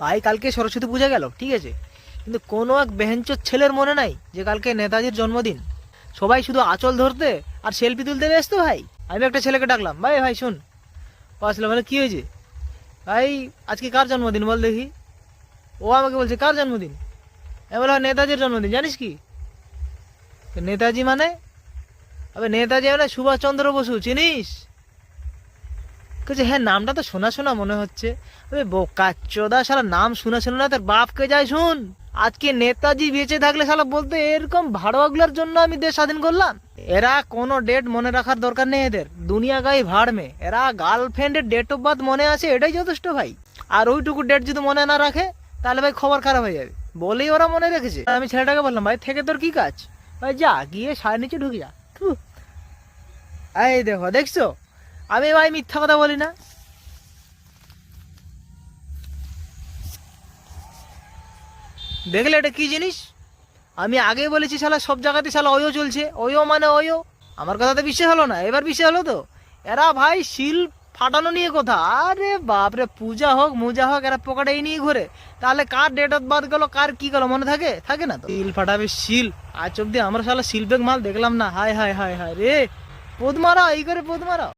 ভাই কালকে সরস্বতী পূজা গেল, ঠিক আছে, কিন্তু কোনো এক বেহেঞ্চোর ছেলের মনে নাই যে কালকে নেতাজির জন্মদিন। সবাই শুধু আঁচল ধরতে আর সেলফি তুলতে ব্যস্ত ভাই। আমি একটা ছেলেকে ডাকলাম, ভাই ভাই শুন। ও আসলে বলে কি হয়েছে ভাই, আজকে কার জন্মদিন বল দেখি। ও আমাকে বলছে কার জন্মদিন। আমি বললাম নেতাজির জন্মদিন। জানিস কি নেতাজি মানে? আবে নেতাজি মানে সুভাষচন্দ্র বসু, চিনিস? বলছে হ্যাঁ নামটা তো শোনা শোনা মনে হচ্ছে। আরে বোকা চোদা, শালা নাম শোনা শোনা না, তার বাপকে যায় শুন। আজকে নেতাজি বেঁচে থাকলে শালা বলতে এরকম ভাড়াগুলোর জন্য আমি দেশ স্বাধীন করলাম। এরা কোনো ডেট মনে রাখার দরকার নেই এদের, দুনিয়া গায়ে ভাড় মে। এরা গার্লফ্রেন্ডের ডেট অফ বার্থ মনে আছে, এটাই যথেষ্ট ভাই। আর ওইটুকু ডেট যদি মনে না রাখে তাহলে ভাই খবর খারাপ হয়ে যাবে, বলেই ওরা মনে রেখেছে। আমি ছেলেটাকে বললাম ভাই থেকে তোর কি কাজ, ভাই যা গিয়ে সাড়ে নিচে ঢুকে যা। থু। এই দেখো দেখছো, আমি ভাই মিথ্যা কথা বলি না। দেখলে এটা কি জিনিস? আমি আগেই বলেছি শালা সব জায়গাতে শালা ওয়ো চলছে, ওয়ো মানে ওয়ো। আমার কথা তো বিশ্বাস হলো না, এবার বিশ্বাস হলো তো। এরা ভাই শিল ফাটানো নিয়ে কথা। আরে বাপরে, পূজা হোক মুজা হোক এরা পকেটে এই নিয়ে ঘুরে। তাহলে কার ডেট অফ বার্থ গেলো কার কি গেলো মনে থাকে? থাকে না তো। শিল ফাটাবে শিল। আজ অব্দি আমরা শালা শিল্পের মাল দেখলাম না। হায় হায় হায় হায় রে, পোদ মারা এই করে পোদ মারা।